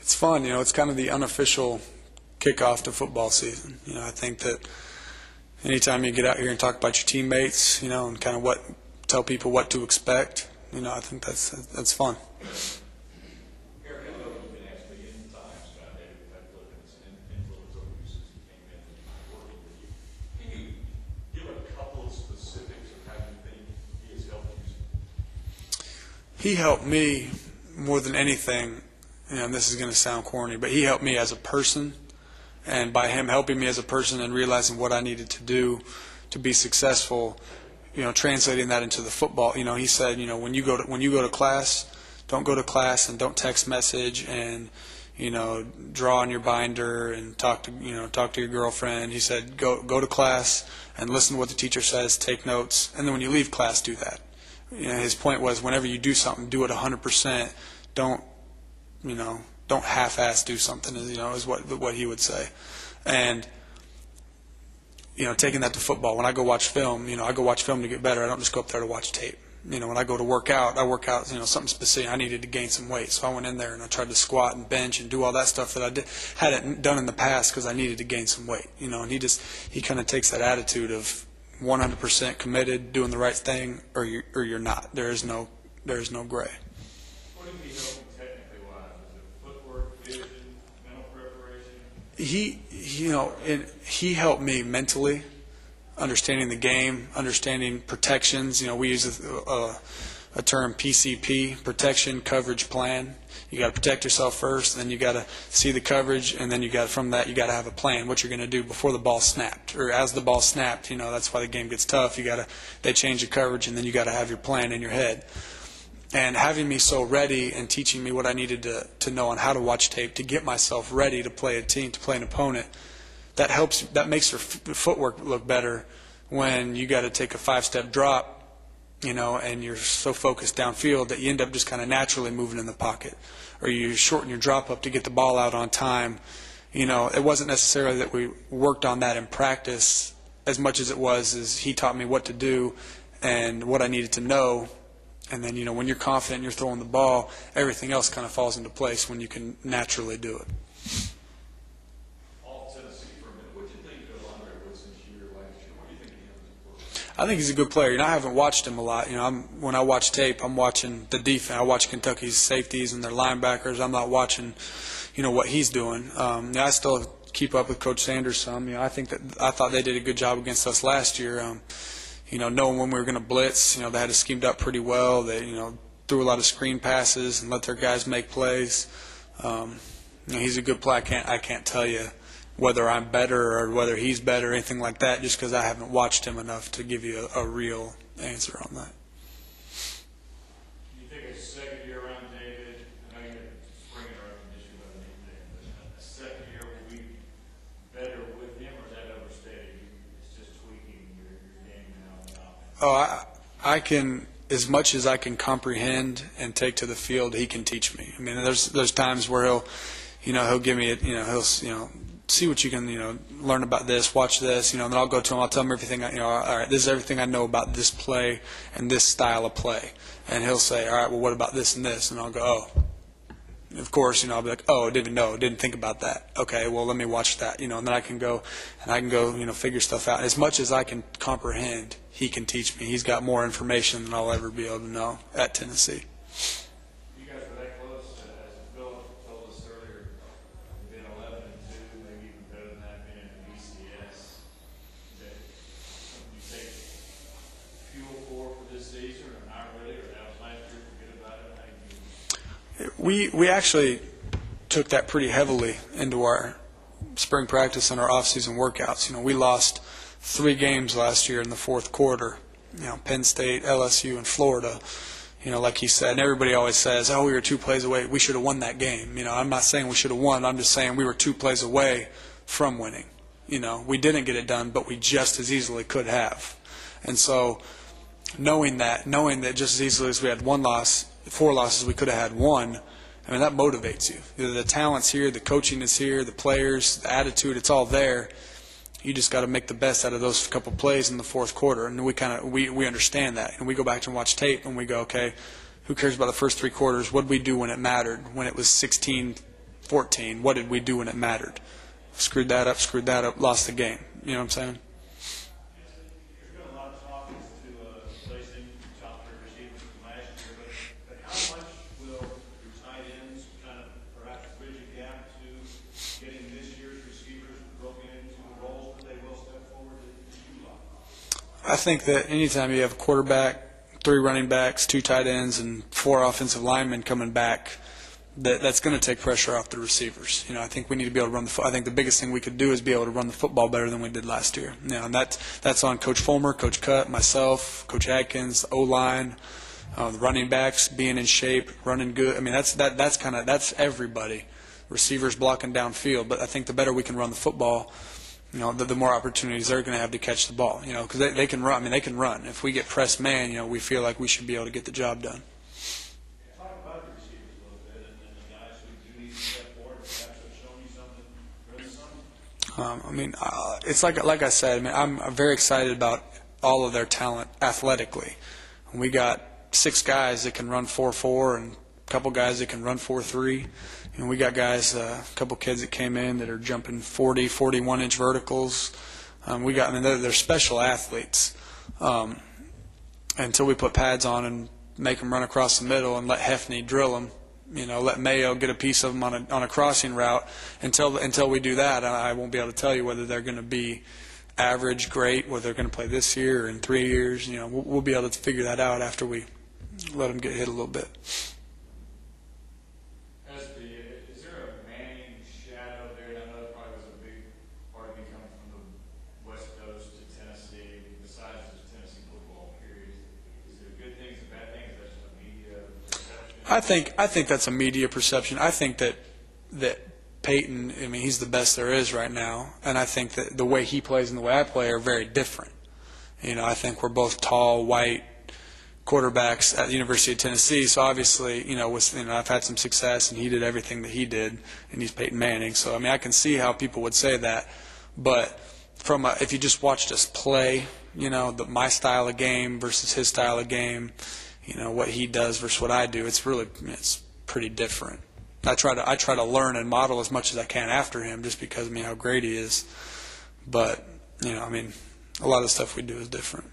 It's fun, it's kind of the unofficial kickoff to football season. I think that anytime you get out here and talk about your teammates, and kind of tell people what to expect, I think that's fun. Erik, I know you've been actually in times about David Cutcliffe's influence over you since he came in and working with you. Can you give a couple of specifics of how you think he has helped you? He helped me more than anything, and this is going to sound corny, but he helped me as a person. And by him helping me as a person and realizing what I needed to do to be successful, translating that into the football, he said, when you go to class, don't go to class and don't text message and draw on your binder and talk to your girlfriend. He said, go to class and listen to what the teacher says, take notes, and then when you leave class, do that. His point was, whenever you do something, do it 100%. Don't half-ass do something, is what he would say. And, taking that to football, when I go watch film, I go watch film to get better. I don't just go up there to watch tape. When I go to work out, I work out, something specific. I needed to gain some weight. So I went in there and I tried to squat and bench and do all that stuff that I hadn't done in the past because I needed to gain some weight. And he kind of takes that attitude of 100% committed, doing the right thing, or you're not. There is no gray. What did he help you technically wise? Is it footwork, vision, mental preparation? He helped me mentally, understanding the game, understanding protections. We use a term PCP, protection, coverage, plan. You got to protect yourself first, and then you got to see the coverage, and then from that you got to have a plan, what you're going to do before the ball snapped, or as the ball snapped. That's why the game gets tough. They change the coverage, and then you got to have your plan in your head. And having me so ready and teaching me what I needed to know on how to watch tape to get myself ready to play a team, to play an opponent, that makes your footwork look better when you got to take a 5-step drop, and you're so focused downfield that you end up just kind of naturally moving in the pocket, or you shorten your drop up to get the ball out on time. It wasn't necessarily that we worked on that in practice as much as it was as he taught me what to do and what I needed to know. And then, when you're confident and you're throwing the ball, everything else kind of falls into place when you can naturally do it. Off Tennessee for a minute. What do you think of Andre Woodson's year last year? What do you think he has? I think he's a good player. I haven't watched him a lot. When I watch tape, I'm watching the defense. I watch Kentucky's safeties and their linebackers. I'm not watching, what he's doing. I still keep up with Coach Sanders some. I thought they did a good job against us last year. Knowing when we were going to blitz, they had it schemed up pretty well. They, threw a lot of screen passes and let their guys make plays. He's a good player. I can't tell you whether I'm better or whether he's better or anything like that, just because I haven't watched him enough to give you a real answer on that. You think a second year around David, I know you're springing around condition about anything, but a second year will be better with him, or is that overstated? It's just tweaking your game now. I can, as much as I can comprehend and take to the field, he can teach me. There's times where he'll give me he'll see what you can learn about this, watch this, and then I'll go to him, I'll tell him everything all right, this is everything I know about this play and this style of play, and he'll say, all right, well, what about this and this, and I'll go, oh. Of course, I'll be like, oh, didn't think about that. Okay, well, let me watch that, and then I can go figure stuff out. As much as I can comprehend, he can teach me. He's got more information than I'll ever be able to know at Tennessee. You guys were that close, as Bill told us earlier, being 11-2, maybe even better than that, being in the BCS. That you take fuel for this season, or not really, or that was last year, forget about it? We actually took that pretty heavily into our spring practice and our off-season workouts. We lost 3 games last year in the fourth quarter. Penn State, LSU, and Florida. Like he said, and everybody always says, oh, we were 2 plays away. We should have won that game. I'm not saying we should have won. I'm just saying we were 2 plays away from winning. We didn't get it done, but we just as easily could have. And so knowing that just as easily as we had 1 loss, 4 losses, we could have had 1, that motivates you. The talent's here, the coaching is here, the players, the attitude, it's all there. You just got to make the best out of those couple plays in the fourth quarter, and we understand that. And we go back and watch tape, and we go, okay, who cares about the first 3 quarters? What did we do when it mattered? When it was 16-14 14. What did we do when it mattered? Screwed that up, lost the game. You know what I'm saying? There's been a lot of talk as to replacing top three receivers from last year, but how much will your tight ends kind of perhaps bridge a gap to getting this year's receivers broken into the roles that they will step forward to utilize? I think that anytime you have a quarterback, 3 running backs, 2 tight ends, and 4 offensive linemen coming back, that's going to take pressure off the receivers. I think we need to be able to run I think the biggest thing we could do is be able to run the football better than we did last year. And that's on Coach Fulmer, Coach Cutt, myself, Coach Atkins, O-line, the running backs being in shape, running good. I mean, that's everybody. Receivers blocking downfield. But I think the better we can run the football, the more opportunities they're going to have to catch the ball. Because they can run. I mean, they can run. If we get pressed man, we feel like we should be able to get the job done. It's like I said. I'm very excited about all of their talent athletically. We got 6 guys that can run 4.4 and a couple guys that can run 4.3. We got guys, a couple kids that came in that are jumping 40, 41-inch verticals. They're special athletes. Until we put pads on and make them run across the middle and let Hefney drill them. Let Mayo get a piece of them on a crossing route. Until we do that, I won't be able to tell you whether they're going to be average, great, whether they're going to play this year or in 3 years. We'll be able to figure that out after we let them get hit a little bit. Is there a Manning shadow there? I know that probably was a big part of me coming from the West Coast to Tennessee. Besides just Tennessee football, period. Is there good things and bad things? That's just a media perception. I think that's a media perception. I think that Peyton, he's the best there is right now, and I think that the way he plays and the way I play are very different. I think we're both tall, white quarterbacks at the University of Tennessee, so obviously, I've had some success, and he did everything that he did, and he's Peyton Manning. So, I can see how people would say that, but if you just watched us play, my style of game versus his style of game, what he does versus what I do, it's pretty different. I try to learn and model as much as I can after him, just because how great he is. But a lot of the stuff we do is different.